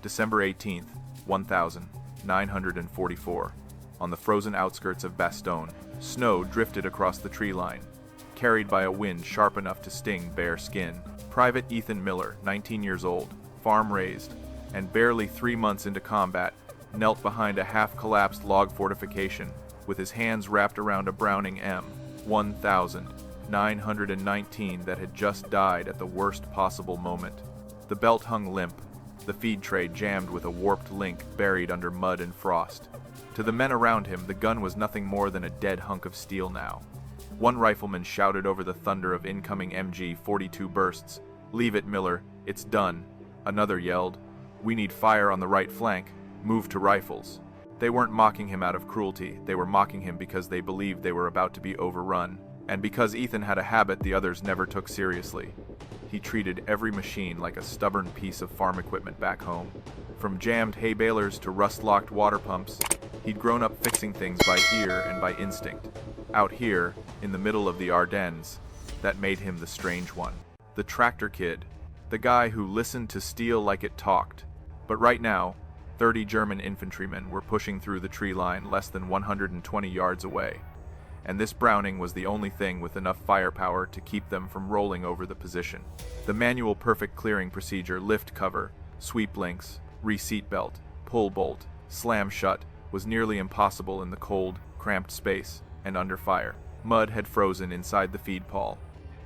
December 18th, 1944. On the frozen outskirts of Bastogne, snow drifted across the tree line, carried by a wind sharp enough to sting bare skin. Private Ethan Miller, 19 years old, farm-raised, and barely 3 months into combat, knelt behind a half-collapsed log fortification with his hands wrapped around a Browning M1919 that had just died at the worst possible moment. The belt hung limp, the feed tray jammed with a warped link buried under mud and frost. To the men around him, the gun was nothing more than a dead hunk of steel now. One rifleman shouted over the thunder of incoming MG-42 bursts, "Leave it, Miller, it's done." Another yelled, "We need fire on the right flank, move to rifles." They weren't mocking him out of cruelty, they were mocking him because they believed they were about to be overrun, and because Ethan had a habit the others never took seriously. He treated every machine like a stubborn piece of farm equipment back home. From jammed hay balers to rust-locked water pumps, he'd grown up fixing things by ear and by instinct. Out here, in the middle of the Ardennes, that made him the strange one. The tractor kid, the guy who listened to steel like it talked. But right now, 30 German infantrymen were pushing through the tree line less than 120 yards away, and this Browning was the only thing with enough firepower to keep them from rolling over the position. The manual perfect clearing procedure, lift cover, sweep links, re-seat belt, pull bolt, slam shut, was nearly impossible in the cold, cramped space and under fire. Mud had frozen inside the feed pall.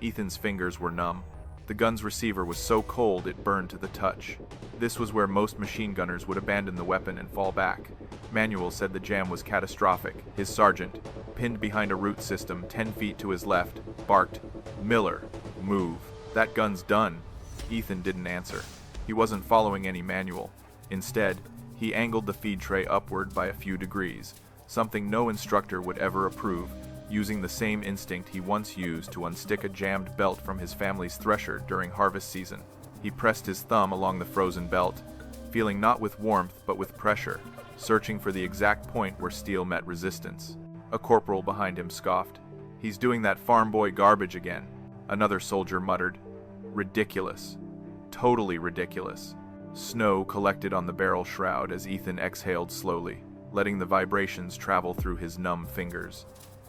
Ethan's fingers were numb. The gun's receiver was so cold it burned to the touch. This was where most machine gunners would abandon the weapon and fall back. Manuel said the jam was catastrophic. His sergeant, pinned behind a root system 10 feet to his left, barked, "Miller, move. That gun's done." Ethan didn't answer. He wasn't following any manual. Instead, he angled the feed tray upward by a few degrees, something no instructor would ever approve, using the same instinct he once used to unstick a jammed belt from his family's thresher during harvest season. He pressed his thumb along the frozen belt, feeling not with warmth but with pressure, searching for the exact point where steel met resistance. A corporal behind him scoffed. "He's doing that farm boy garbage again." Another soldier muttered, "Ridiculous. Totally ridiculous." Snow collected on the barrel shroud as Ethan exhaled slowly, letting the vibrations travel through his numb fingers.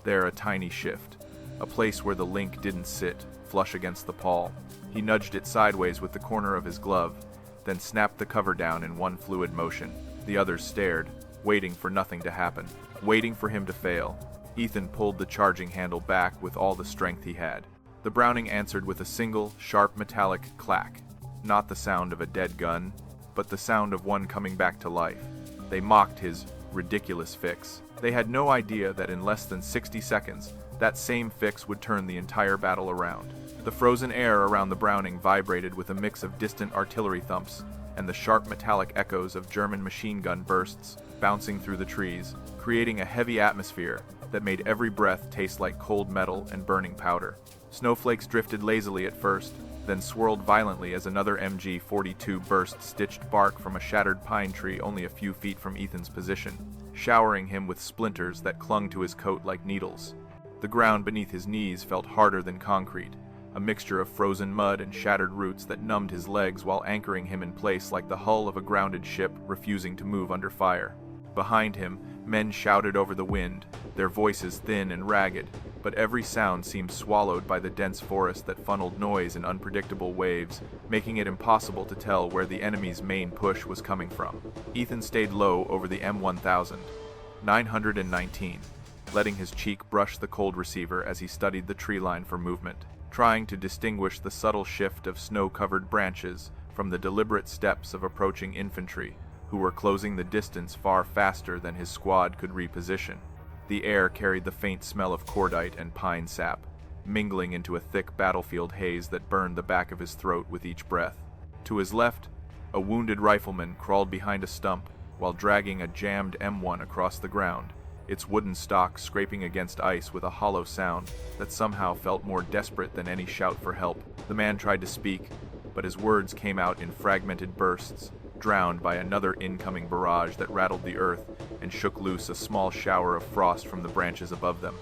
There, a tiny shift, a place where the link didn't sit, flush against the pall. He nudged it sideways with the corner of his glove, then snapped the cover down in one fluid motion. The others stared, waiting for nothing to happen, waiting for him to fail. Ethan pulled the charging handle back with all the strength he had. The Browning answered with a single, sharp metallic clack. Not the sound of a dead gun, but the sound of one coming back to life. They mocked his ridiculous fix. They had no idea that in less than 60 seconds, that same fix would turn the entire battle around. The frozen air around the Browning vibrated with a mix of distant artillery thumps and the sharp metallic echoes of German machine gun bursts bouncing through the trees, creating a heavy atmosphere that made every breath taste like cold metal and burning powder. Snowflakes drifted lazily at first, then swirled violently as another MG-42 burst stitched bark from a shattered pine tree only a few feet from Ethan's position, showering him with splinters that clung to his coat like needles. The ground beneath his knees felt harder than concrete, a mixture of frozen mud and shattered roots that numbed his legs while anchoring him in place like the hull of a grounded ship refusing to move under fire. Behind him, men shouted over the wind, their voices thin and ragged, but every sound seemed swallowed by the dense forest that funneled noise in unpredictable waves, making it impossible to tell where the enemy's main push was coming from. Ethan stayed low over the M1919, letting his cheek brush the cold receiver as he studied the tree line for movement, trying to distinguish the subtle shift of snow-covered branches from the deliberate steps of approaching infantry, who were closing the distance far faster than his squad could reposition. The air carried the faint smell of cordite and pine sap, mingling into a thick battlefield haze that burned the back of his throat with each breath. To his left, a wounded rifleman crawled behind a stump while dragging a jammed M1 across the ground, its wooden stock scraping against ice with a hollow sound that somehow felt more desperate than any shout for help. The man tried to speak, but his words came out in fragmented bursts, drowned by another incoming barrage that rattled the earth and shook loose a small shower of frost from the branches above them.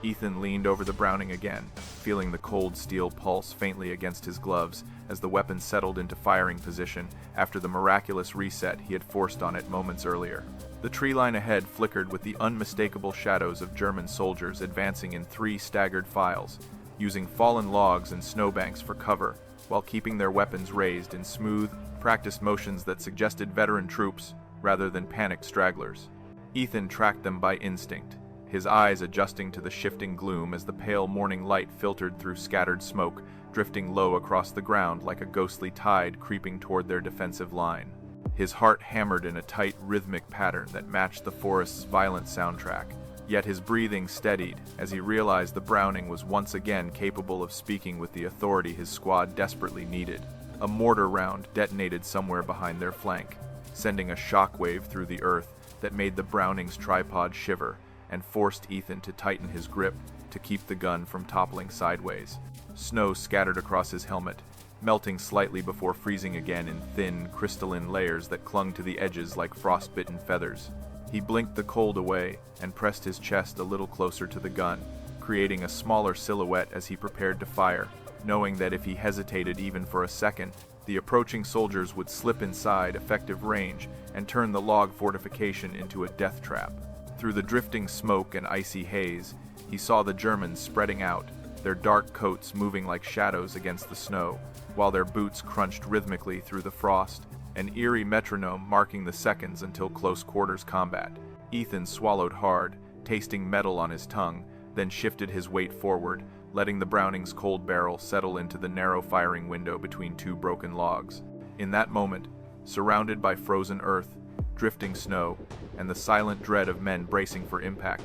Ethan leaned over the Browning again, feeling the cold steel pulse faintly against his gloves as the weapon settled into firing position after the miraculous reset he had forced on it moments earlier. The tree line ahead flickered with the unmistakable shadows of German soldiers advancing in 3 staggered files, using fallen logs and snowbanks for cover, while keeping their weapons raised in smooth, practiced motions that suggested veteran troops rather than panicked stragglers. Ethan tracked them by instinct, his eyes adjusting to the shifting gloom as the pale morning light filtered through scattered smoke, drifting low across the ground like a ghostly tide creeping toward their defensive line. His heart hammered in a tight, rhythmic pattern that matched the forest's violent soundtrack, yet his breathing steadied as he realized the Browning was once again capable of speaking with the authority his squad desperately needed. A mortar round detonated somewhere behind their flank, sending a shockwave through the earth that made the Browning's tripod shiver and forced Ethan to tighten his grip to keep the gun from toppling sideways. Snow scattered across his helmet, melting slightly before freezing again in thin, crystalline layers that clung to the edges like frostbitten feathers. He blinked the cold away and pressed his chest a little closer to the gun, creating a smaller silhouette as he prepared to fire, knowing that if he hesitated even for a second, the approaching soldiers would slip inside effective range and turn the log fortification into a death trap. Through the drifting smoke and icy haze, he saw the Germans spreading out, their dark coats moving like shadows against the snow, while their boots crunched rhythmically through the frost, an eerie metronome marking the seconds until close quarters combat. Ethan swallowed hard, tasting metal on his tongue, then shifted his weight forward, letting the Browning's cold barrel settle into the narrow firing window between 2 broken logs. In that moment, surrounded by frozen earth, drifting snow, and the silent dread of men bracing for impact,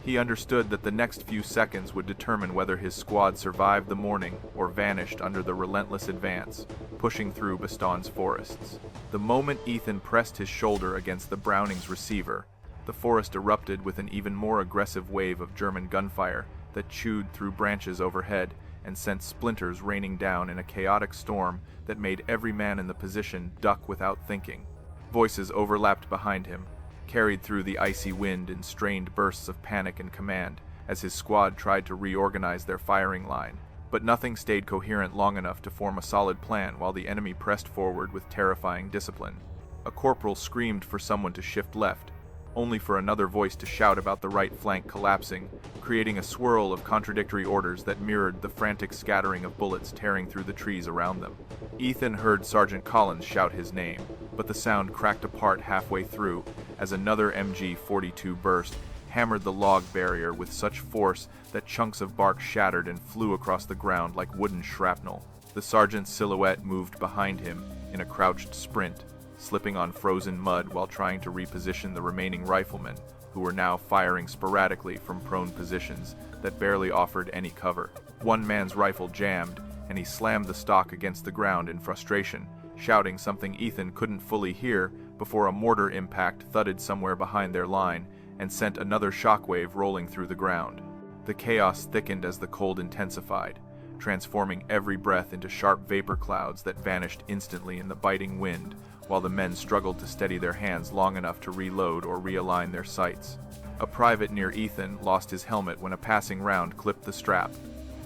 he understood that the next few seconds would determine whether his squad survived the morning or vanished under the relentless advance, pushing through Bastogne's forests. The moment Ethan pressed his shoulder against the Browning's receiver, the forest erupted with an even more aggressive wave of German gunfire that chewed through branches overhead and sent splinters raining down in a chaotic storm that made every man in the position duck without thinking. Voices overlapped behind him, carried through the icy wind in strained bursts of panic and command as his squad tried to reorganize their firing line. But nothing stayed coherent long enough to form a solid plan while the enemy pressed forward with terrifying discipline. A corporal screamed for someone to shift left, only for another voice to shout about the right flank collapsing, creating a swirl of contradictory orders that mirrored the frantic scattering of bullets tearing through the trees around them. Ethan heard Sergeant Collins shout his name, but the sound cracked apart halfway through as another MG-42 burst hammered the log barrier with such force that chunks of bark shattered and flew across the ground like wooden shrapnel. The sergeant's silhouette moved behind him in a crouched sprint, slipping on frozen mud while trying to reposition the remaining riflemen, who were now firing sporadically from prone positions that barely offered any cover. One man's rifle jammed, and he slammed the stock against the ground in frustration, shouting something Ethan couldn't fully hear before a mortar impact thudded somewhere behind their line and sent another shockwave rolling through the ground. The chaos thickened as the cold intensified, transforming every breath into sharp vapor clouds that vanished instantly in the biting wind, while the men struggled to steady their hands long enough to reload or realign their sights. A private near Ethan lost his helmet when a passing round clipped the strap,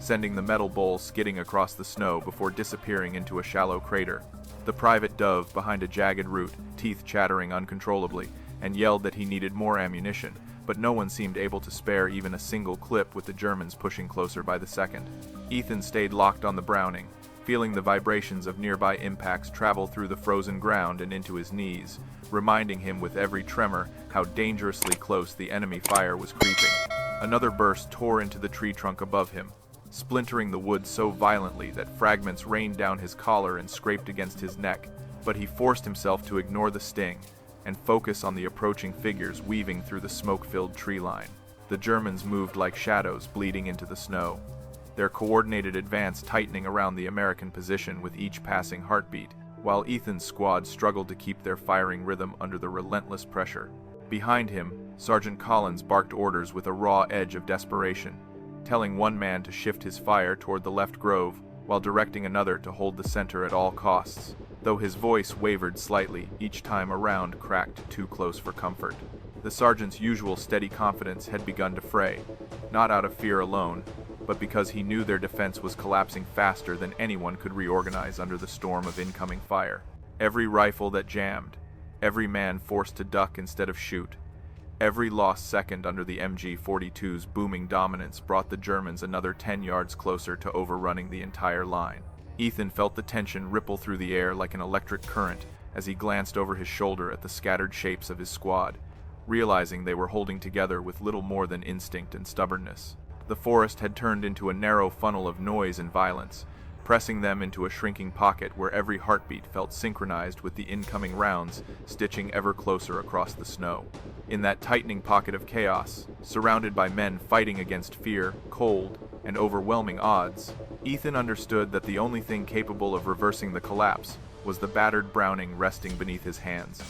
sending the metal bowl skidding across the snow before disappearing into a shallow crater. The private dove behind a jagged root, teeth chattering uncontrollably, and yelled that he needed more ammunition, but no one seemed able to spare even a single clip with the Germans pushing closer by the second. Ethan stayed locked on the Browning, feeling the vibrations of nearby impacts travel through the frozen ground and into his knees, reminding him with every tremor how dangerously close the enemy fire was creeping. Another burst tore into the tree trunk above him, splintering the wood so violently that fragments rained down his collar and scraped against his neck, but he forced himself to ignore the sting and focus on the approaching figures weaving through the smoke-filled tree line. The Germans moved like shadows bleeding into the snow, their coordinated advance tightening around the American position with each passing heartbeat, while Ethan's squad struggled to keep their firing rhythm under the relentless pressure. Behind him, Sergeant Collins barked orders with a raw edge of desperation, telling one man to shift his fire toward the left grove, while directing another to hold the center at all costs, though his voice wavered slightly each time a round cracked too close for comfort. The sergeant's usual steady confidence had begun to fray, not out of fear alone, but because he knew their defense was collapsing faster than anyone could reorganize under the storm of incoming fire. Every rifle that jammed, every man forced to duck instead of shoot, every lost second under the MG-42's booming dominance brought the Germans another 10 yards closer to overrunning the entire line. Ethan felt the tension ripple through the air like an electric current as he glanced over his shoulder at the scattered shapes of his squad, realizing they were holding together with little more than instinct and stubbornness. The forest had turned into a narrow funnel of noise and violence, pressing them into a shrinking pocket where every heartbeat felt synchronized with the incoming rounds stitching ever closer across the snow. In that tightening pocket of chaos, surrounded by men fighting against fear, cold, and overwhelming odds, Ethan understood that the only thing capable of reversing the collapse was the battered Browning resting beneath his hands,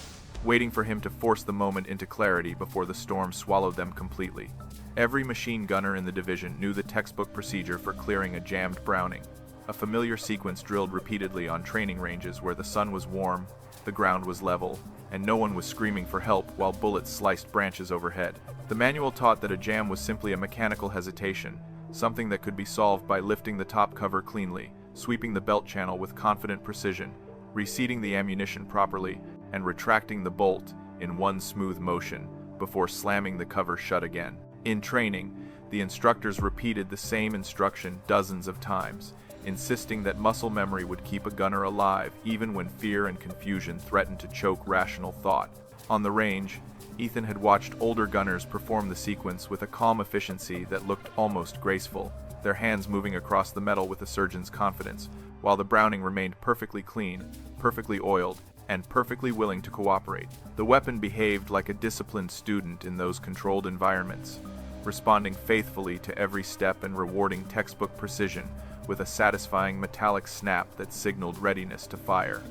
waiting for him to force the moment into clarity before the storm swallowed them completely. Every machine gunner in the division knew the textbook procedure for clearing a jammed Browning, a familiar sequence drilled repeatedly on training ranges where the sun was warm, the ground was level, and no one was screaming for help while bullets sliced branches overhead. The manual taught that a jam was simply a mechanical hesitation, something that could be solved by lifting the top cover cleanly, sweeping the belt channel with confident precision, reseating the ammunition properly, and retracting the bolt in one smooth motion before slamming the cover shut again. In training, the instructors repeated the same instruction dozens of times, insisting that muscle memory would keep a gunner alive even when fear and confusion threatened to choke rational thought. On the range, Ethan had watched older gunners perform the sequence with a calm efficiency that looked almost graceful, their hands moving across the metal with a surgeon's confidence, while the Browning remained perfectly clean, perfectly oiled, and perfectly willing to cooperate. The weapon behaved like a disciplined student in those controlled environments, responding faithfully to every step and rewarding textbook precision with a satisfying metallic snap that signaled readiness to fire.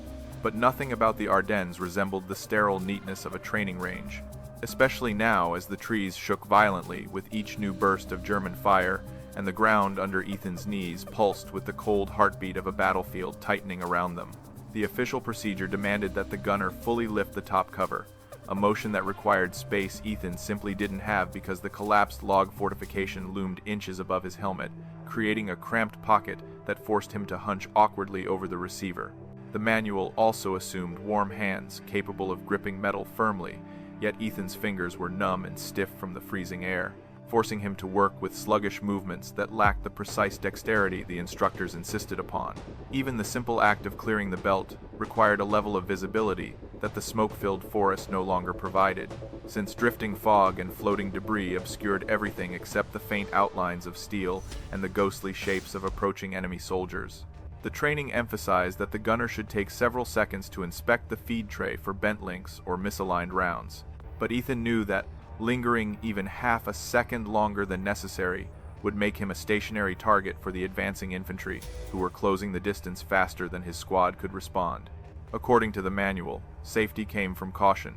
But nothing about the Ardennes resembled the sterile neatness of a training range, especially now as the trees shook violently with each new burst of German fire and the ground under Ethan's knees pulsed with the cold heartbeat of a battlefield tightening around them. The official procedure demanded that the gunner fully lift the top cover, a motion that required space Ethan simply didn't have because the collapsed log fortification loomed inches above his helmet, creating a cramped pocket that forced him to hunch awkwardly over the receiver. The manual also assumed warm hands capable of gripping metal firmly, yet Ethan's fingers were numb and stiff from the freezing air, forcing him to work with sluggish movements that lacked the precise dexterity the instructors insisted upon. Even the simple act of clearing the belt required a level of visibility that the smoke-filled forest no longer provided, since drifting fog and floating debris obscured everything except the faint outlines of steel and the ghostly shapes of approaching enemy soldiers. The training emphasized that the gunner should take several seconds to inspect the feed tray for bent links or misaligned rounds, but Ethan knew that lingering even half a second longer than necessary would make him a stationary target for the advancing infantry, who were closing the distance faster than his squad could respond. According to the manual, safety came from caution,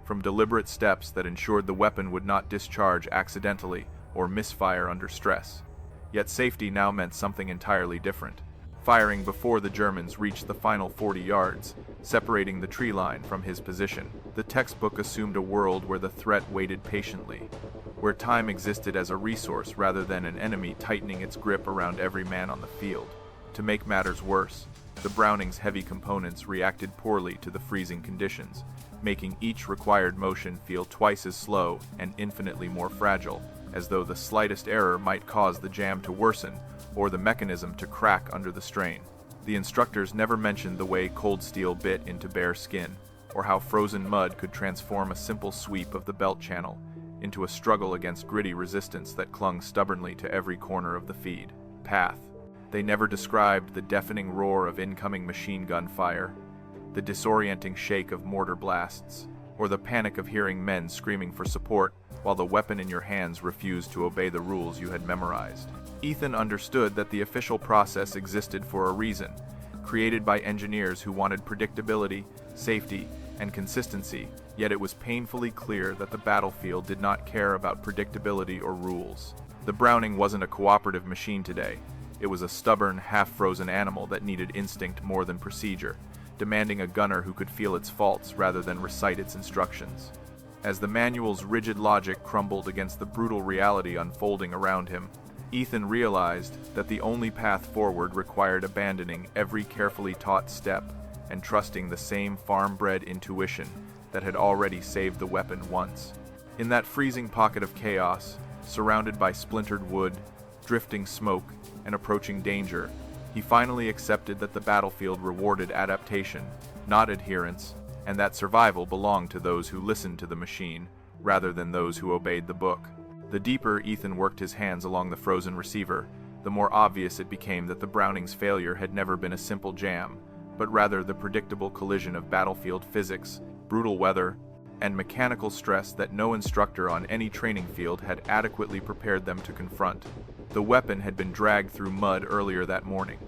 from deliberate steps that ensured the weapon would not discharge accidentally or misfire under stress. Yet safety now meant something entirely different. Firing before the Germans reached the final 40 yards, separating the tree line from his position. The textbook assumed a world where the threat waited patiently, where time existed as a resource rather than an enemy tightening its grip around every man on the field. To make matters worse, the Browning's heavy components reacted poorly to the freezing conditions, making each required motion feel twice as slow and infinitely more fragile, as though the slightest error might cause the jam to worsen or the mechanism to crack under the strain. The instructors never mentioned the way cold steel bit into bare skin, or how frozen mud could transform a simple sweep of the belt channel into a struggle against gritty resistance that clung stubbornly to every corner of the feed path. They never described the deafening roar of incoming machine gun fire, the disorienting shake of mortar blasts, or the panic of hearing men screaming for support while the weapon in your hands refused to obey the rules you had memorized. Ethan understood that the official process existed for a reason, created by engineers who wanted predictability, safety, and consistency, yet it was painfully clear that the battlefield did not care about predictability or rules. The Browning wasn't a cooperative machine today. It was a stubborn, half-frozen animal that needed instinct more than procedure, demanding a gunner who could feel its faults rather than recite its instructions. As the manual's rigid logic crumbled against the brutal reality unfolding around him, Ethan realized that the only path forward required abandoning every carefully taught step and trusting the same farm-bred intuition that had already saved the weapon once. In that freezing pocket of chaos, surrounded by splintered wood, drifting smoke, and approaching danger, he finally accepted that the battlefield rewarded adaptation, not adherence, and that survival belonged to those who listened to the machine, rather than those who obeyed the book. The deeper Ethan worked his hands along the frozen receiver, the more obvious it became that the Browning's failure had never been a simple jam, but rather the predictable collision of battlefield physics, brutal weather, and mechanical stress that no instructor on any training field had adequately prepared them to confront. The weapon had been dragged through mud earlier that morning,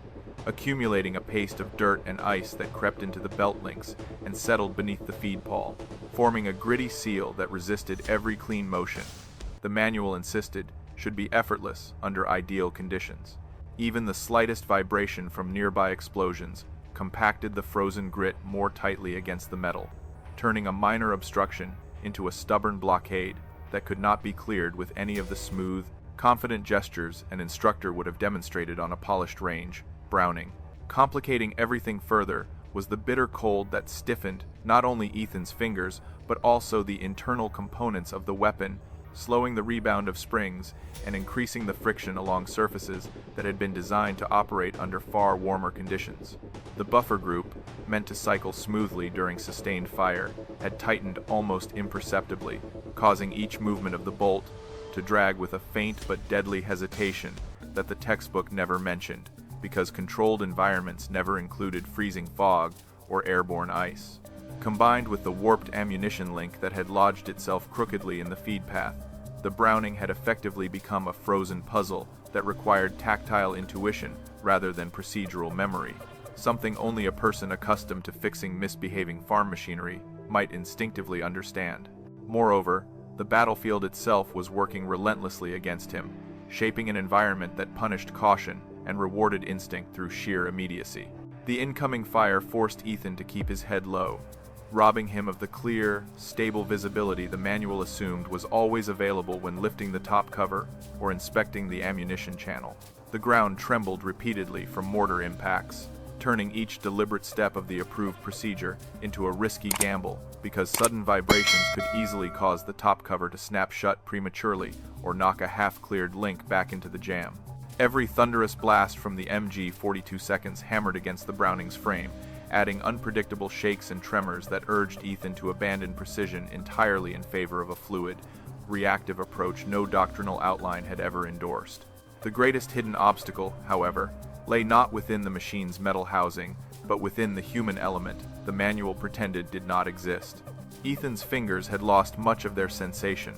accumulating a paste of dirt and ice that crept into the belt links and settled beneath the feed pawl, forming a gritty seal that resisted every clean motion. The manual insisted should be effortless under ideal conditions. Even the slightest vibration from nearby explosions compacted the frozen grit more tightly against the metal, turning a minor obstruction into a stubborn blockade that could not be cleared with any of the smooth, confident gestures an instructor would have demonstrated on a polished range. Browning. Complicating everything further was the bitter cold that stiffened not only Ethan's fingers, but also the internal components of the weapon, slowing the rebound of springs and increasing the friction along surfaces that had been designed to operate under far warmer conditions. The buffer group, meant to cycle smoothly during sustained fire, had tightened almost imperceptibly, causing each movement of the bolt to drag with a faint but deadly hesitation that the textbook never mentioned, because controlled environments never included freezing fog or airborne ice. Combined with the warped ammunition link that had lodged itself crookedly in the feed path, the Browning had effectively become a frozen puzzle that required tactile intuition rather than procedural memory, something only a person accustomed to fixing misbehaving farm machinery might instinctively understand. Moreover, the battlefield itself was working relentlessly against him, shaping an environment that punished caution and rewarded instinct through sheer immediacy. The incoming fire forced Ethan to keep his head low, robbing him of the clear, stable visibility the manual assumed was always available when lifting the top cover or inspecting the ammunition channel. The ground trembled repeatedly from mortar impacts, turning each deliberate step of the approved procedure into a risky gamble because sudden vibrations could easily cause the top cover to snap shut prematurely or knock a half-cleared link back into the jam. Every thunderous blast from the MG 42 seconds hammered against the Browning's frame, adding unpredictable shakes and tremors that urged Ethan to abandon precision entirely in favor of a fluid, reactive approach no doctrinal outline had ever endorsed. The greatest hidden obstacle, however, lay not within the machine's metal housing, but within the human element the manual pretended did not exist. Ethan's fingers had lost much of their sensation,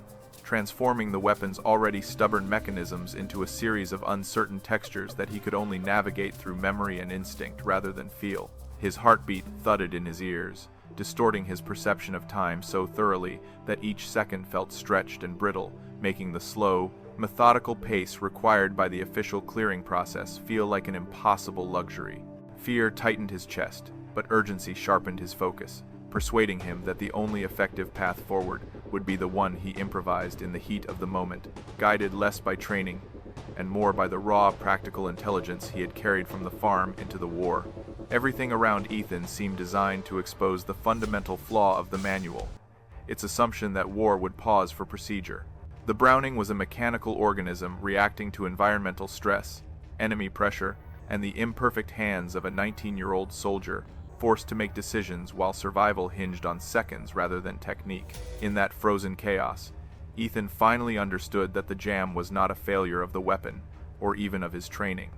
transforming the weapon's already stubborn mechanisms into a series of uncertain textures that he could only navigate through memory and instinct rather than feel. His heartbeat thudded in his ears, distorting his perception of time so thoroughly that each second felt stretched and brittle, making the slow, methodical pace required by the official clearing process feel like an impossible luxury. Fear tightened his chest, but urgency sharpened his focus, persuading him that the only effective path forward would be the one he improvised in the heat of the moment, guided less by training and more by the raw, practical intelligence he had carried from the farm into the war. Everything around Ethan seemed designed to expose the fundamental flaw of the manual, its assumption that war would pause for procedure. The Browning was a mechanical organism reacting to environmental stress, enemy pressure, and the imperfect hands of a 19-year-old soldier forced to make decisions while survival hinged on seconds rather than technique. In that frozen chaos, Ethan finally understood that the jam was not a failure of the weapon, or even of his training,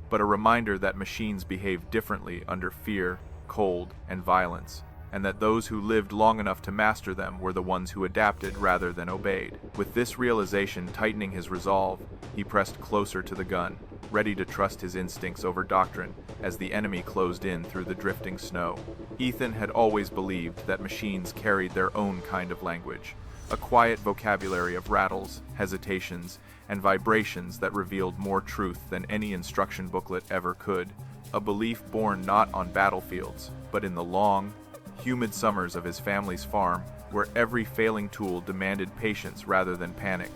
but a reminder that machines behave differently under fear, cold, and violence, and that those who lived long enough to master them were the ones who adapted rather than obeyed. With this realization tightening his resolve, he pressed closer to the gun, ready to trust his instincts over doctrine as the enemy closed in through the drifting snow. Ethan had always believed that machines carried their own kind of language, a quiet vocabulary of rattles, hesitations, and vibrations that revealed more truth than any instruction booklet ever could, a belief born not on battlefields, but in the long, humid summers of his family's farm, where every failing tool demanded patience rather than panic.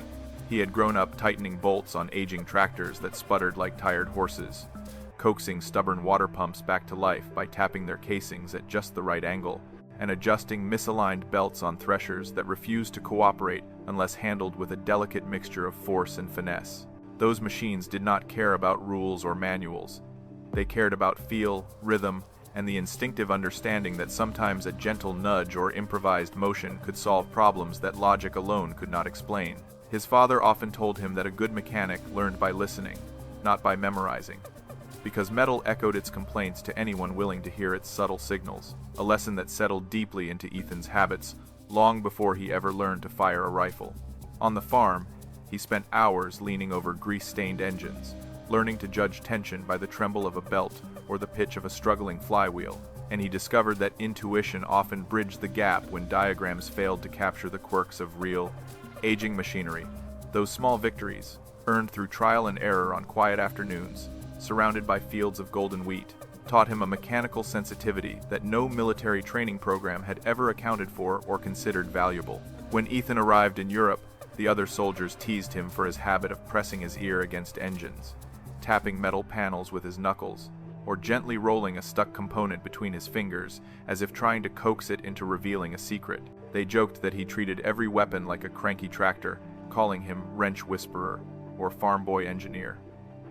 He had grown up tightening bolts on aging tractors that sputtered like tired horses, coaxing stubborn water pumps back to life by tapping their casings at just the right angle, and adjusting misaligned belts on threshers that refused to cooperate unless handled with a delicate mixture of force and finesse. Those machines did not care about rules or manuals. They cared about feel, rhythm, and the instinctive understanding that sometimes a gentle nudge or improvised motion could solve problems that logic alone could not explain. His father often told him that a good mechanic learned by listening, not by memorizing, because metal echoed its complaints to anyone willing to hear its subtle signals, a lesson that settled deeply into Ethan's habits long before he ever learned to fire a rifle. On the farm, he spent hours leaning over grease-stained engines, learning to judge tension by the tremble of a belt or the pitch of a struggling flywheel, and he discovered that intuition often bridged the gap when diagrams failed to capture the quirks of real, aging machinery. Those small victories, earned through trial and error on quiet afternoons, surrounded by fields of golden wheat, taught him a mechanical sensitivity that no military training program had ever accounted for or considered valuable. When Ethan arrived in Europe, the other soldiers teased him for his habit of pressing his ear against engines, tapping metal panels with his knuckles, or gently rolling a stuck component between his fingers as if trying to coax it into revealing a secret. They joked that he treated every weapon like a cranky tractor, calling him wrench whisperer or farm boy engineer,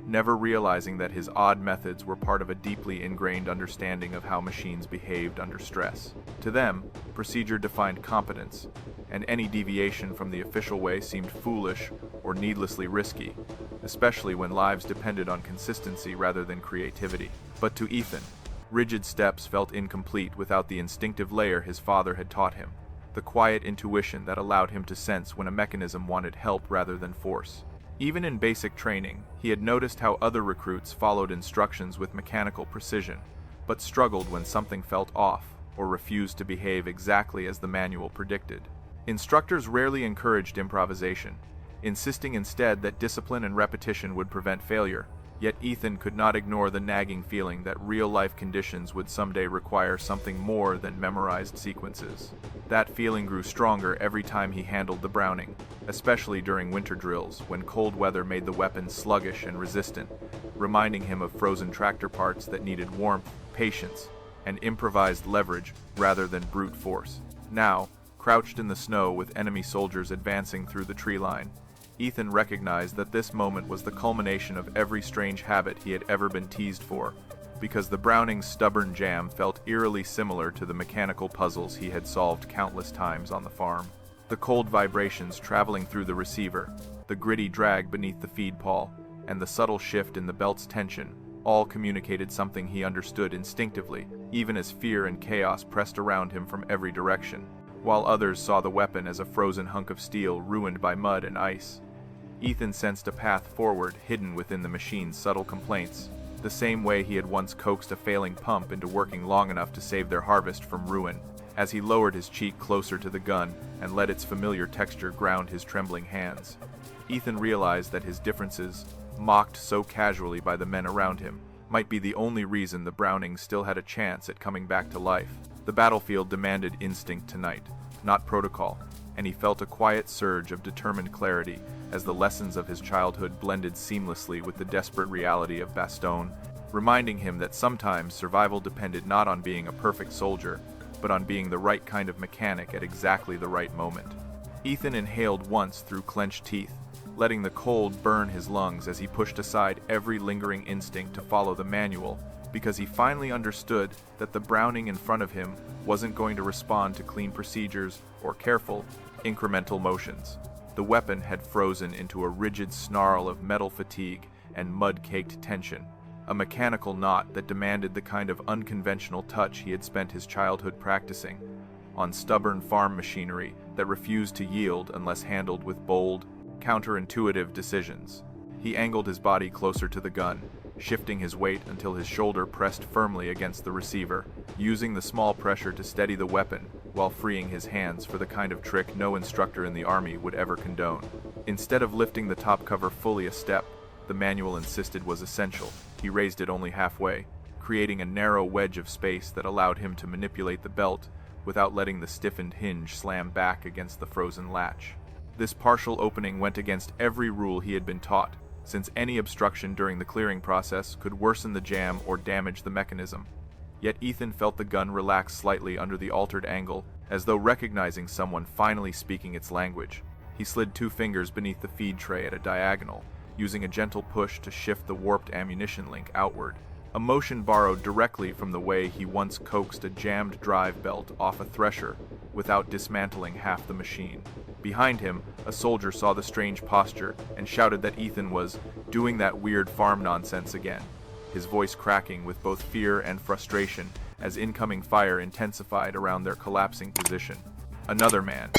never realizing that his odd methods were part of a deeply ingrained understanding of how machines behaved under stress. To them, procedure defined competence, and any deviation from the official way seemed foolish or needlessly risky, especially when lives depended on consistency rather than creativity. But to Ethan, rigid steps felt incomplete without the instinctive layer his father had taught him, the quiet intuition that allowed him to sense when a mechanism wanted help rather than force. Even in basic training, he had noticed how other recruits followed instructions with mechanical precision, but struggled when something felt off or refused to behave exactly as the manual predicted. Instructors rarely encouraged improvisation, insisting instead that discipline and repetition would prevent failure, yet Ethan could not ignore the nagging feeling that real-life conditions would someday require something more than memorized sequences. That feeling grew stronger every time he handled the Browning, especially during winter drills when cold weather made the weapon sluggish and resistant, reminding him of frozen tractor parts that needed warmth, patience, and improvised leverage rather than brute force. Now, crouched in the snow with enemy soldiers advancing through the tree line, Ethan recognized that this moment was the culmination of every strange habit he had ever been teased for, because the Browning's stubborn jam felt eerily similar to the mechanical puzzles he had solved countless times on the farm. The cold vibrations traveling through the receiver, the gritty drag beneath the feed pawl, and the subtle shift in the belt's tension all communicated something he understood instinctively, even as fear and chaos pressed around him from every direction, while others saw the weapon as a frozen hunk of steel ruined by mud and ice. Ethan sensed a path forward hidden within the machine's subtle complaints, the same way he had once coaxed a failing pump into working long enough to save their harvest from ruin. As he lowered his cheek closer to the gun and let its familiar texture ground his trembling hands, Ethan realized that his differences, mocked so casually by the men around him, might be the only reason the Browning still had a chance at coming back to life. The battlefield demanded instinct tonight, not protocol, and he felt a quiet surge of determined clarity as the lessons of his childhood blended seamlessly with the desperate reality of Bastogne, reminding him that sometimes survival depended not on being a perfect soldier, but on being the right kind of mechanic at exactly the right moment. Ethan inhaled once through clenched teeth, letting the cold burn his lungs as he pushed aside every lingering instinct to follow the manual, because he finally understood that the Browning in front of him wasn't going to respond to clean procedures or careful, incremental motions. The weapon had frozen into a rigid snarl of metal fatigue and mud-caked tension, a mechanical knot that demanded the kind of unconventional touch he had spent his childhood practicing, on stubborn farm machinery that refused to yield unless handled with bold, counterintuitive decisions. He angled his body closer to the gun, shifting his weight until his shoulder pressed firmly against the receiver, using the small pressure to steady the weapon while freeing his hands for the kind of trick no instructor in the army would ever condone. Instead of lifting the top cover fully a step, the manual insisted was essential. He raised it only halfway, creating a narrow wedge of space that allowed him to manipulate the belt without letting the stiffened hinge slam back against the frozen latch. This partial opening went against every rule he had been taught, since any obstruction during the clearing process could worsen the jam or damage the mechanism. Yet Ethan felt the gun relax slightly under the altered angle, as though recognizing someone finally speaking its language. He slid 2 fingers beneath the feed tray at a diagonal, using a gentle push to shift the warped ammunition link outward, a motion borrowed directly from the way he once coaxed a jammed drive belt off a thresher without dismantling half the machine. Behind him, a soldier saw the strange posture and shouted that Ethan was doing that weird farm nonsense again, his voice cracking with both fear and frustration as incoming fire intensified around their collapsing position. Another man,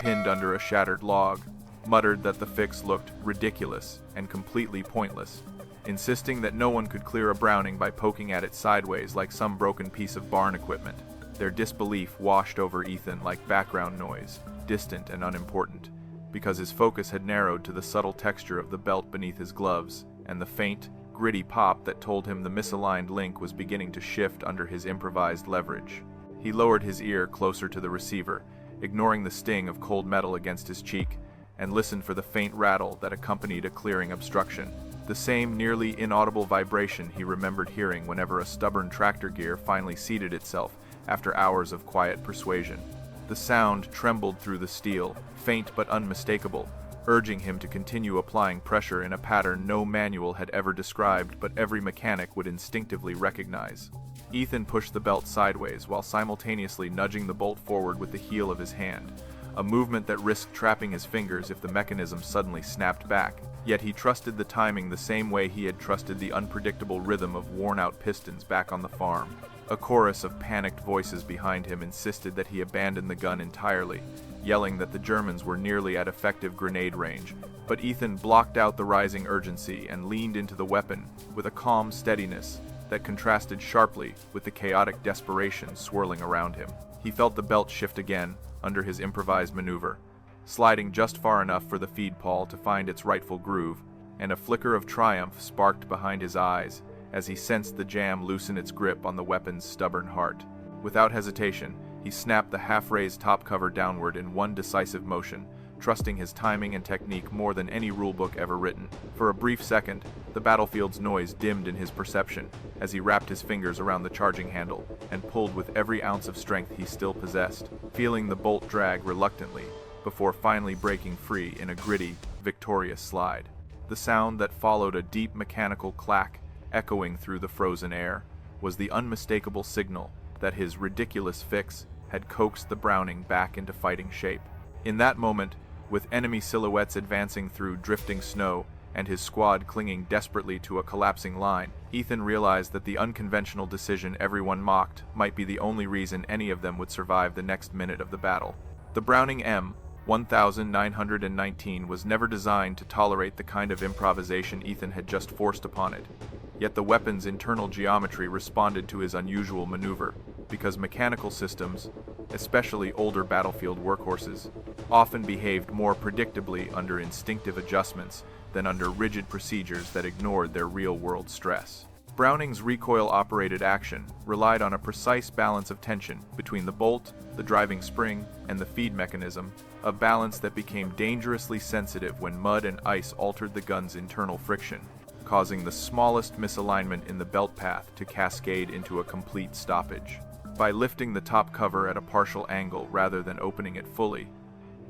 pinned under a shattered log, muttered that the fix looked ridiculous and completely pointless, insisting that no one could clear a Browning by poking at it sideways like some broken piece of barn equipment. Their disbelief washed over Ethan like background noise, distant and unimportant, because his focus had narrowed to the subtle texture of the belt beneath his gloves and the faint, gritty pop that told him the misaligned link was beginning to shift under his improvised leverage. He lowered his ear closer to the receiver, ignoring the sting of cold metal against his cheek, and listened for the faint rattle that accompanied a clearing obstruction, the same nearly inaudible vibration he remembered hearing whenever a stubborn tractor gear finally seated itself after hours of quiet persuasion. The sound trembled through the steel, faint but unmistakable, urging him to continue applying pressure in a pattern no manual had ever described but every mechanic would instinctively recognize. Ethan pushed the belt sideways while simultaneously nudging the bolt forward with the heel of his hand, a movement that risked trapping his fingers if the mechanism suddenly snapped back. Yet he trusted the timing the same way he had trusted the unpredictable rhythm of worn-out pistons back on the farm. A chorus of panicked voices behind him insisted that he abandon the gun entirely, yelling that the Germans were nearly at effective grenade range, but Ethan blocked out the rising urgency and leaned into the weapon with a calm steadiness that contrasted sharply with the chaotic desperation swirling around him. He felt the belt shift again under his improvised maneuver, sliding just far enough for the feed pawl to find its rightful groove, and a flicker of triumph sparked behind his eyes as he sensed the jam loosen its grip on the weapon's stubborn heart. Without hesitation, he snapped the half-raised top cover downward in one decisive motion, trusting his timing and technique more than any rulebook ever written. For a brief second, the battlefield's noise dimmed in his perception as he wrapped his fingers around the charging handle and pulled with every ounce of strength he still possessed, feeling the bolt drag reluctantly before finally breaking free in a gritty, victorious slide. The sound that followed a deep mechanical clack echoing through the frozen air was the unmistakable signal that his ridiculous fix had coaxed the Browning back into fighting shape. In that moment, with enemy silhouettes advancing through drifting snow and his squad clinging desperately to a collapsing line, Ethan realized that the unconventional decision everyone mocked might be the only reason any of them would survive the next minute of the battle. The Browning M1919 was never designed to tolerate the kind of improvisation Ethan had just forced upon it. Yet the weapon's internal geometry responded to his unusual maneuver, because mechanical systems, especially older battlefield workhorses, often behaved more predictably under instinctive adjustments than under rigid procedures that ignored their real-world stress. Browning's recoil-operated action relied on a precise balance of tension between the bolt, the driving spring, and the feed mechanism, a balance that became dangerously sensitive when mud and ice altered the gun's internal friction, causing the smallest misalignment in the belt path to cascade into a complete stoppage. By lifting the top cover at a partial angle rather than opening it fully,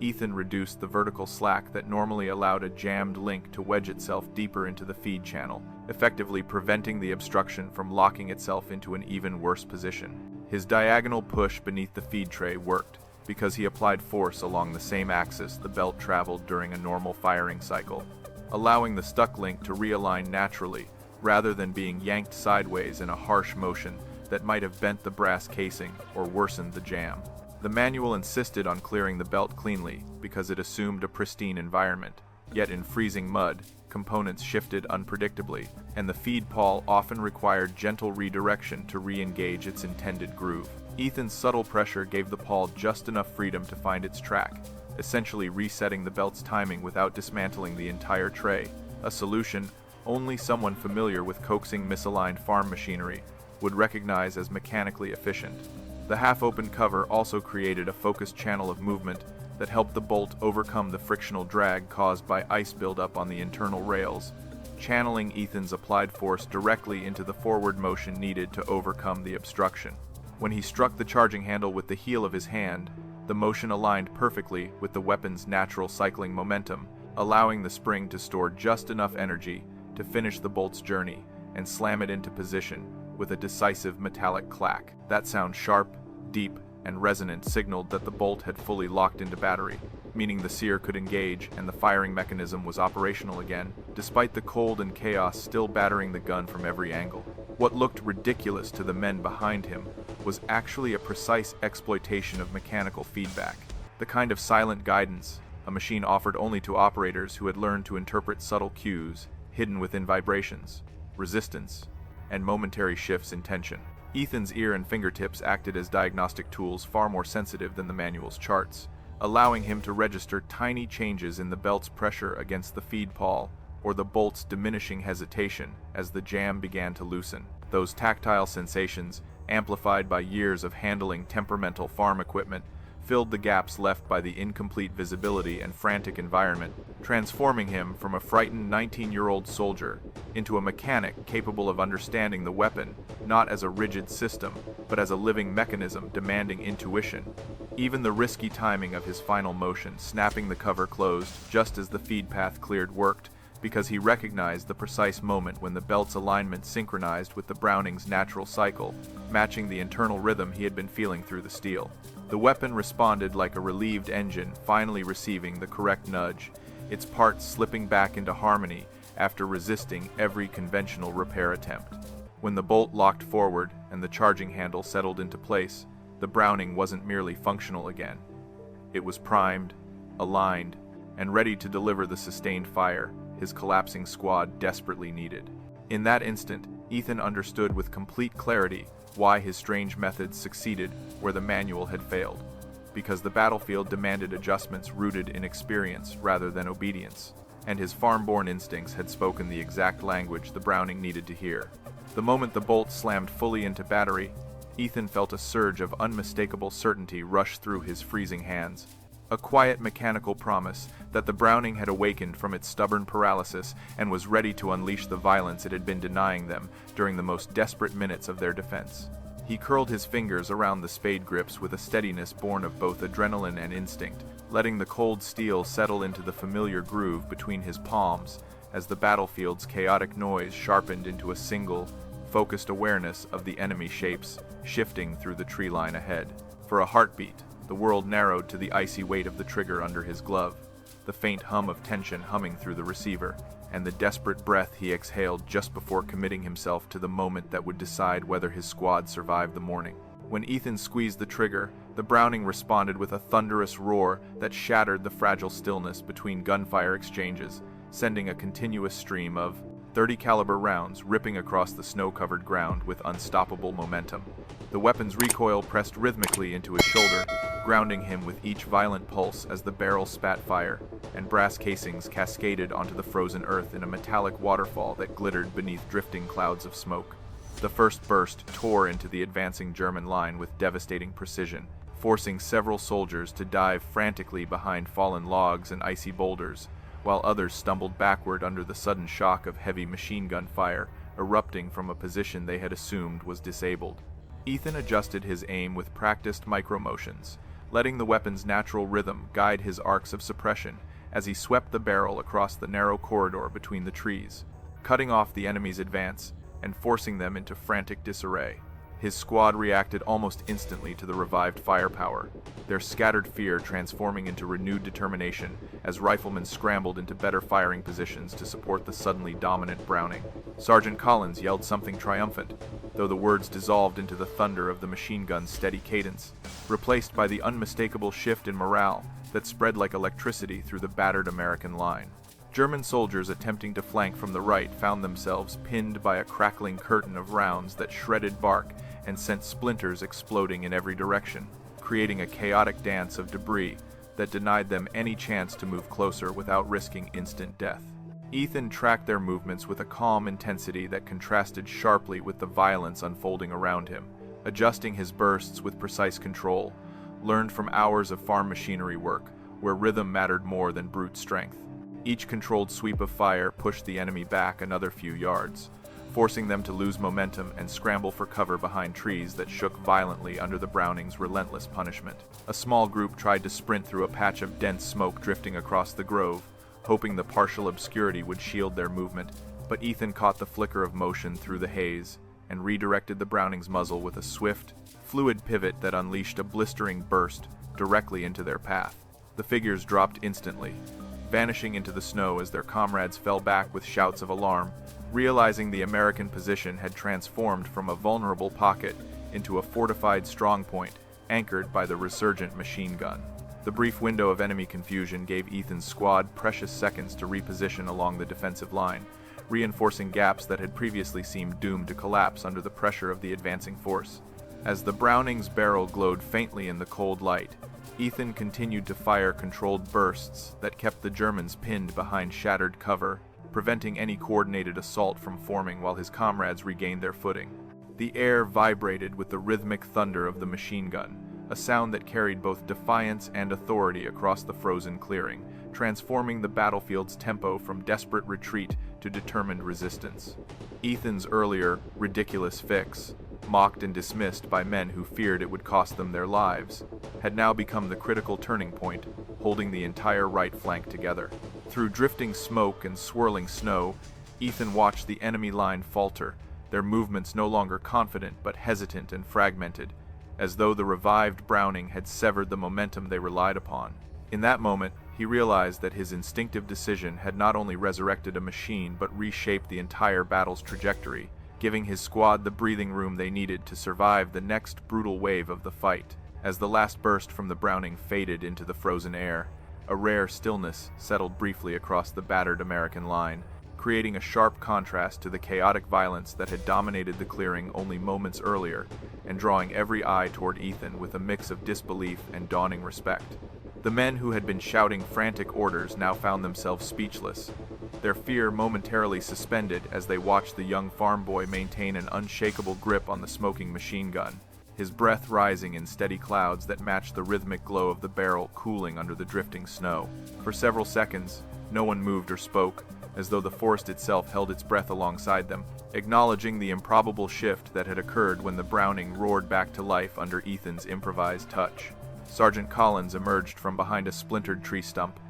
Ethan reduced the vertical slack that normally allowed a jammed link to wedge itself deeper into the feed channel, effectively preventing the obstruction from locking itself into an even worse position. His diagonal push beneath the feed tray worked, because he applied force along the same axis the belt traveled during a normal firing cycle, allowing the stuck link to realign naturally, rather than being yanked sideways in a harsh motion that might have bent the brass casing or worsened the jam. The manual insisted on clearing the belt cleanly because it assumed a pristine environment, yet in freezing mud, components shifted unpredictably, and the feed pawl often required gentle redirection to re-engage its intended groove. Ethan's subtle pressure gave the pawl just enough freedom to find its track, essentially resetting the belt's timing without dismantling the entire tray, a solution only someone familiar with coaxing misaligned farm machinery would recognize as mechanically efficient. The half-open cover also created a focused channel of movement that helped the bolt overcome the frictional drag caused by ice buildup on the internal rails, channeling Ethan's applied force directly into the forward motion needed to overcome the obstruction. When he struck the charging handle with the heel of his hand, the motion aligned perfectly with the weapon's natural cycling momentum, allowing the spring to store just enough energy to finish the bolt's journey and slam it into position with a decisive metallic clack. That sound, sharp, deep, and resonant, signaled that the bolt had fully locked into battery, meaning the seer could engage and the firing mechanism was operational again, despite the cold and chaos still battering the gun from every angle. What looked ridiculous to the men behind him was actually a precise exploitation of mechanical feedback, the kind of silent guidance a machine offered only to operators who had learned to interpret subtle cues hidden within vibrations, resistance, and momentary shifts in tension. Ethan's ear and fingertips acted as diagnostic tools far more sensitive than the manual's charts, allowing him to register tiny changes in the belt's pressure against the feed pawl or the bolt's diminishing hesitation as the jam began to loosen. Those tactile sensations, amplified by years of handling temperamental farm equipment, filled the gaps left by the incomplete visibility and frantic environment, transforming him from a frightened 19-year-old soldier into a mechanic capable of understanding the weapon not as a rigid system, but as a living mechanism demanding intuition. Even the risky timing of his final motion, snapping the cover closed just as the feed path cleared, worked because he recognized the precise moment when the belt's alignment synchronized with the Browning's natural cycle, matching the internal rhythm he had been feeling through the steel. The weapon responded like a relieved engine finally receiving the correct nudge, its parts slipping back into harmony after resisting every conventional repair attempt. When the bolt locked forward and the charging handle settled into place, the Browning wasn't merely functional again. It was primed, aligned, and ready to deliver the sustained fire his collapsing squad desperately needed. In that instant, Ethan understood with complete clarity why his strange methods succeeded where the manual had failed, because the battlefield demanded adjustments rooted in experience rather than obedience, and his farm-born instincts had spoken the exact language the Browning needed to hear. The moment the bolt slammed fully into battery, Ethan felt a surge of unmistakable certainty rush through his freezing hands, a quiet mechanical promise that the Browning had awakened from its stubborn paralysis and was ready to unleash the violence it had been denying them during the most desperate minutes of their defense. He curled his fingers around the spade grips with a steadiness born of both adrenaline and instinct, letting the cold steel settle into the familiar groove between his palms as the battlefield's chaotic noise sharpened into a single, focused awareness of the enemy shapes shifting through the tree line ahead. For a heartbeat, the world narrowed to the icy weight of the trigger under his glove, the faint hum of tension humming through the receiver, and the desperate breath he exhaled just before committing himself to the moment that would decide whether his squad survived the morning. When Ethan squeezed the trigger, the Browning responded with a thunderous roar that shattered the fragile stillness between gunfire exchanges, sending a continuous stream of .30 caliber rounds ripping across the snow-covered ground with unstoppable momentum. The weapon's recoil pressed rhythmically into his shoulder, grounding him with each violent pulse as the barrel spat fire, and brass casings cascaded onto the frozen earth in a metallic waterfall that glittered beneath drifting clouds of smoke. The first burst tore into the advancing German line with devastating precision, forcing several soldiers to dive frantically behind fallen logs and icy boulders, while others stumbled backward under the sudden shock of heavy machine gun fire erupting from a position they had assumed was disabled. Ethan adjusted his aim with practiced micromotions, letting the weapon's natural rhythm guide his arcs of suppression as he swept the barrel across the narrow corridor between the trees, cutting off the enemy's advance and forcing them into frantic disarray. His squad reacted almost instantly to the revived firepower, their scattered fear transforming into renewed determination as riflemen scrambled into better firing positions to support the suddenly dominant Browning. Sergeant Collins yelled something triumphant, though the words dissolved into the thunder of the machine gun's steady cadence, replaced by the unmistakable shift in morale that spread like electricity through the battered American line. German soldiers attempting to flank from the right found themselves pinned by a crackling curtain of rounds that shredded bark and sent splinters exploding in every direction, creating a chaotic dance of debris that denied them any chance to move closer without risking instant death. Ethan tracked their movements with a calm intensity that contrasted sharply with the violence unfolding around him, adjusting his bursts with precise control, learned from hours of farm machinery work, where rhythm mattered more than brute strength. Each controlled sweep of fire pushed the enemy back another few yards, forcing them to lose momentum and scramble for cover behind trees that shook violently under the Browning's relentless punishment. A small group tried to sprint through a patch of dense smoke drifting across the grove, hoping the partial obscurity would shield their movement, but Ethan caught the flicker of motion through the haze and redirected the Browning's muzzle with a swift, fluid pivot that unleashed a blistering burst directly into their path. The figures dropped instantly, vanishing into the snow as their comrades fell back with shouts of alarm, realizing the American position had transformed from a vulnerable pocket into a fortified strongpoint anchored by the resurgent machine gun. The brief window of enemy confusion gave Ethan's squad precious seconds to reposition along the defensive line, reinforcing gaps that had previously seemed doomed to collapse under the pressure of the advancing force. As the Browning's barrel glowed faintly in the cold light, Ethan continued to fire controlled bursts that kept the Germans pinned behind shattered cover, preventing any coordinated assault from forming while his comrades regained their footing. The air vibrated with the rhythmic thunder of the machine gun, a sound that carried both defiance and authority across the frozen clearing, transforming the battlefield's tempo from desperate retreat to determined resistance. Ethan's earlier, ridiculous fix, mocked and dismissed by men who feared it would cost them their lives, had now become the critical turning point, holding the entire right flank together. Through drifting smoke and swirling snow, Ethan watched the enemy line falter, their movements no longer confident but hesitant and fragmented, as though the revived Browning had severed the momentum they relied upon. In that moment, he realized that his instinctive decision had not only resurrected a machine but reshaped the entire battle's trajectory, giving his squad the breathing room they needed to survive the next brutal wave of the fight. As the last burst from the Browning faded into the frozen air, a rare stillness settled briefly across the battered American line, creating a sharp contrast to the chaotic violence that had dominated the clearing only moments earlier, and drawing every eye toward Ethan with a mix of disbelief and dawning respect. The men who had been shouting frantic orders now found themselves speechless, their fear momentarily suspended as they watched the young farm boy maintain an unshakable grip on the smoking machine gun, his breath rising in steady clouds that matched the rhythmic glow of the barrel cooling under the drifting snow. For several seconds, no one moved or spoke, as though the forest itself held its breath alongside them, acknowledging the improbable shift that had occurred when the Browning roared back to life under Ethan's improvised touch. Sergeant Collins emerged from behind a splintered tree stump,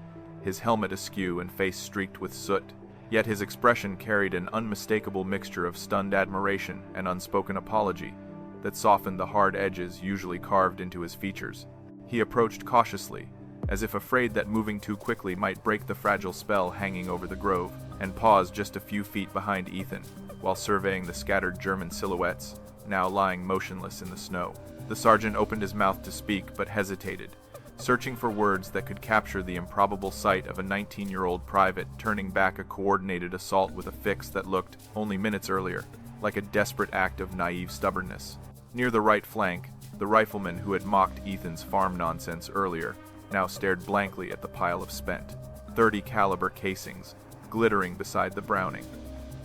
his helmet askew and face streaked with soot, yet his expression carried an unmistakable mixture of stunned admiration and unspoken apology that softened the hard edges usually carved into his features. He approached cautiously, as if afraid that moving too quickly might break the fragile spell hanging over the grove, and paused just a few feet behind Ethan, while surveying the scattered German silhouettes, now lying motionless in the snow. The sergeant opened his mouth to speak, but hesitated, searching for words that could capture the improbable sight of a 19-year-old private turning back a coordinated assault with a fix that looked, only minutes earlier, like a desperate act of naive stubbornness. Near the right flank, the rifleman who had mocked Ethan's farm nonsense earlier now stared blankly at the pile of spent .30 caliber casings glittering beside the Browning,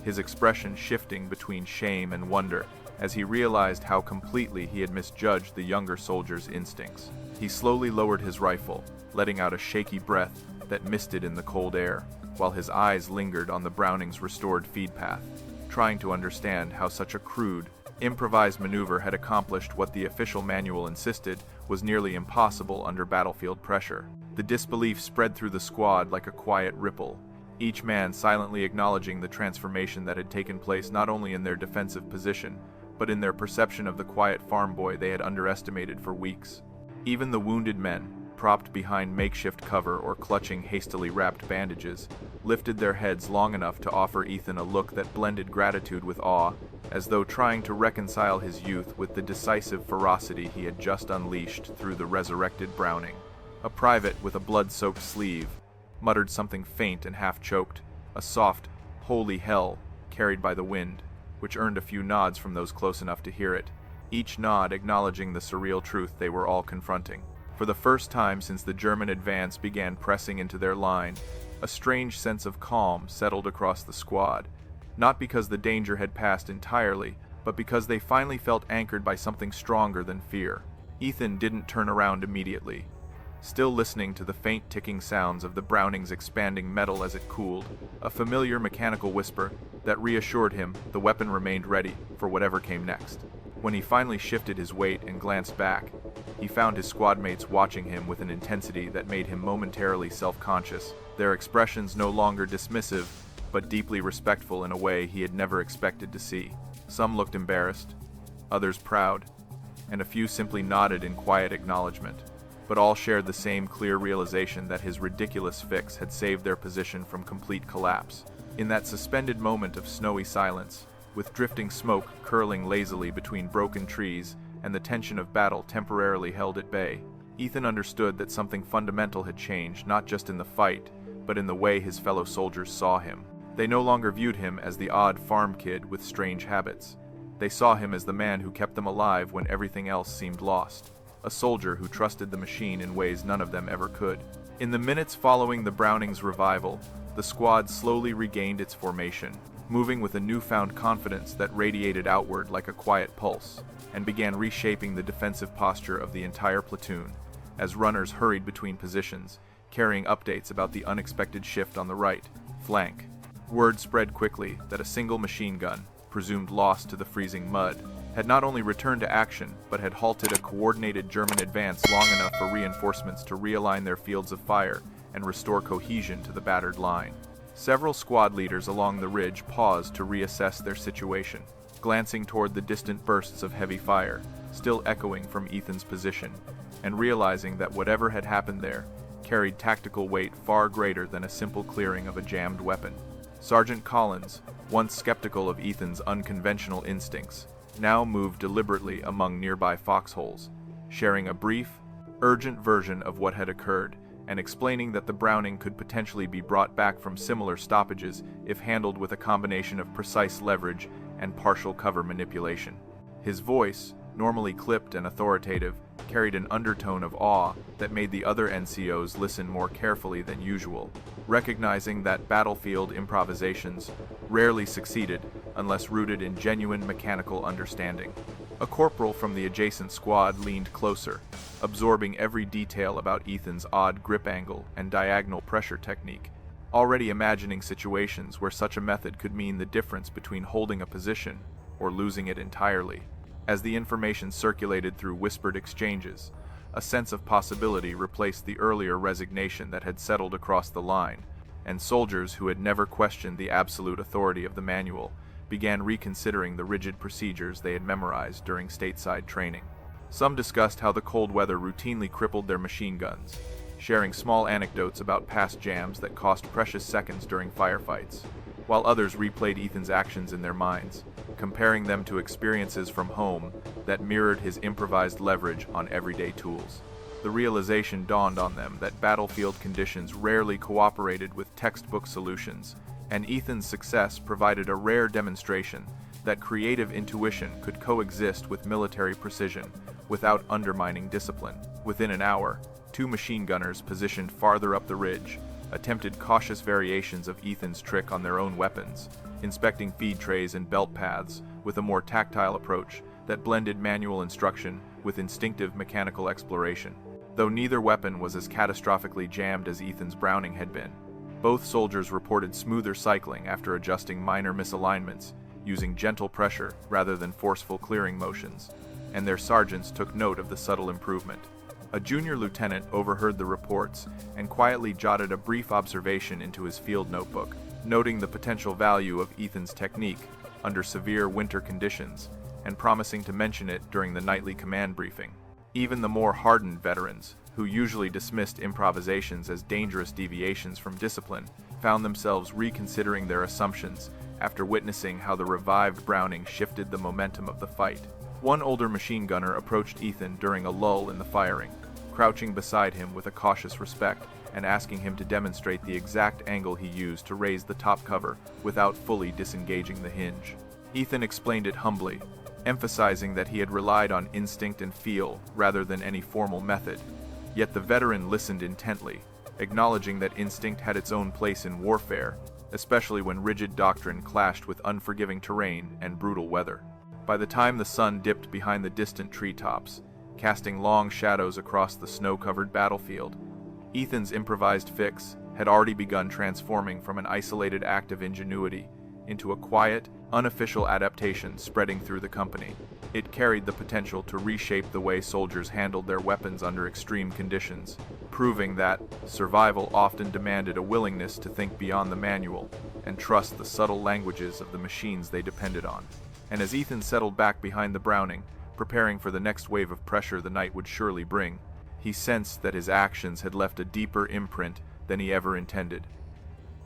his expression shifting between shame and wonder as he realized how completely he had misjudged the younger soldier's instincts. He slowly lowered his rifle, letting out a shaky breath that misted in the cold air, while his eyes lingered on the Browning's restored feed path, trying to understand how such a crude, improvised maneuver had accomplished what the official manual insisted was nearly impossible under battlefield pressure. The disbelief spread through the squad like a quiet ripple, each man silently acknowledging the transformation that had taken place not only in their defensive position, but in their perception of the quiet farm boy they had underestimated for weeks. Even the wounded men, propped behind makeshift cover or clutching hastily wrapped bandages, lifted their heads long enough to offer Ethan a look that blended gratitude with awe, as though trying to reconcile his youth with the decisive ferocity he had just unleashed through the resurrected Browning. A private with a blood-soaked sleeve muttered something faint and half-choked, a soft, holy hell carried by the wind, which earned a few nods from those close enough to hear it, each nod acknowledging the surreal truth they were all confronting. For the first time since the German advance began pressing into their line, a strange sense of calm settled across the squad, not because the danger had passed entirely, but but because they finally felt anchored by something stronger than fear. Ethan didn't turn around immediately. Still listening to the faint ticking sounds of the Browning's expanding metal as it cooled, a familiar mechanical whisper that reassured him the weapon remained ready for whatever came next. When he finally shifted his weight and glanced back, he found his squadmates watching him with an intensity that made him momentarily self-conscious, their expressions no longer dismissive, but deeply respectful in a way he had never expected to see. Some looked embarrassed, others proud, and a few simply nodded in quiet acknowledgement, but all shared the same clear realization that his ridiculous fix had saved their position from complete collapse. In that suspended moment of snowy silence, with drifting smoke curling lazily between broken trees and the tension of battle temporarily held at bay, Ethan understood that something fundamental had changed, not just in the fight, but in the way his fellow soldiers saw him. They no longer viewed him as the odd farm kid with strange habits. They saw him as the man who kept them alive when everything else seemed lost. A soldier who trusted the machine in ways none of them ever could. In the minutes following the Browning's revival, the squad slowly regained its formation, moving with a newfound confidence that radiated outward like a quiet pulse, and began reshaping the defensive posture of the entire platoon, as runners hurried between positions, carrying updates about the unexpected shift on the right flank. Word spread quickly that a single machine gun, presumed lost to the freezing mud, had not only returned to action, but had halted a coordinated German advance long enough for reinforcements to realign their fields of fire and restore cohesion to the battered line. Several squad leaders along the ridge paused to reassess their situation, glancing toward the distant bursts of heavy fire, still echoing from Ethan's position, and realizing that whatever had happened there carried tactical weight far greater than a simple clearing of a jammed weapon. Sergeant Collins, once skeptical of Ethan's unconventional instincts, now moved deliberately among nearby foxholes, sharing a brief, urgent version of what had occurred, and explaining that the Browning could potentially be brought back from similar stoppages if handled with a combination of precise leverage and partial cover manipulation. His voice, normally clipped and authoritative, carried an undertone of awe that made the other NCOs listen more carefully than usual, recognizing that battlefield improvisations rarely succeeded unless rooted in genuine mechanical understanding. A corporal from the adjacent squad leaned closer, absorbing every detail about Ethan's odd grip angle and diagonal pressure technique, already imagining situations where such a method could mean the difference between holding a position or losing it entirely. As the information circulated through whispered exchanges, a sense of possibility replaced the earlier resignation that had settled across the line, and soldiers who had never questioned the absolute authority of the manual began reconsidering the rigid procedures they had memorized during stateside training. Some discussed how the cold weather routinely crippled their machine guns, sharing small anecdotes about past jams that cost precious seconds during firefights, while others replayed Ethan's actions in their minds, comparing them to experiences from home that mirrored his improvised leverage on everyday tools. The realization dawned on them that battlefield conditions rarely cooperated with textbook solutions, and Ethan's success provided a rare demonstration that creative intuition could coexist with military precision without undermining discipline. Within an hour, 2 machine gunners positioned farther up the ridge attempted cautious variations of Ethan's trick on their own weapons, inspecting feed trays and belt paths with a more tactile approach that blended manual instruction with instinctive mechanical exploration. Though neither weapon was as catastrophically jammed as Ethan's Browning had been, both soldiers reported smoother cycling after adjusting minor misalignments, using gentle pressure rather than forceful clearing motions, and their sergeants took note of the subtle improvement. A junior lieutenant overheard the reports and quietly jotted a brief observation into his field notebook, noting the potential value of Ethan's technique under severe winter conditions and promising to mention it during the nightly command briefing. Even the more hardened veterans, who usually dismissed improvisations as dangerous deviations from discipline, found themselves reconsidering their assumptions after witnessing how the revived Browning shifted the momentum of the fight. One older machine gunner approached Ethan during a lull in the firing, crouching beside him with a cautious respect and asking him to demonstrate the exact angle he used to raise the top cover without fully disengaging the hinge. Ethan explained it humbly, emphasizing that he had relied on instinct and feel rather than any formal method. Yet the veteran listened intently, acknowledging that instinct had its own place in warfare, especially when rigid doctrine clashed with unforgiving terrain and brutal weather. By the time the sun dipped behind the distant treetops, casting long shadows across the snow-covered battlefield, Ethan's improvised fix had already begun transforming from an isolated act of ingenuity into a quiet, unofficial adaptation spreading through the company. It carried the potential to reshape the way soldiers handled their weapons under extreme conditions, proving that survival often demanded a willingness to think beyond the manual and trust the subtle languages of the machines they depended on. And as Ethan settled back behind the Browning, preparing for the next wave of pressure the night would surely bring, he sensed that his actions had left a deeper imprint than he ever intended,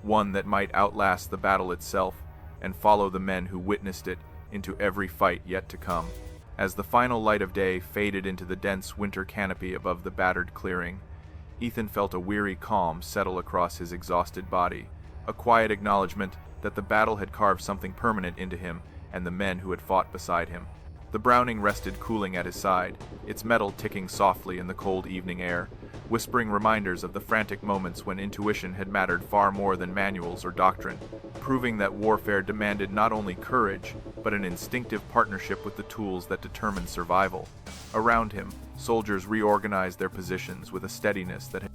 one that might outlast the battle itself and follow the men who witnessed it into every fight yet to come. As the final light of day faded into the dense winter canopy above the battered clearing, Ethan felt a weary calm settle across his exhausted body, a quiet acknowledgement that the battle had carved something permanent into him and the men who had fought beside him. The Browning rested cooling at his side, its metal ticking softly in the cold evening air, whispering reminders of the frantic moments when intuition had mattered far more than manuals or doctrine, proving that warfare demanded not only courage, but an instinctive partnership with the tools that determined survival. Around him, soldiers reorganized their positions with a steadiness that had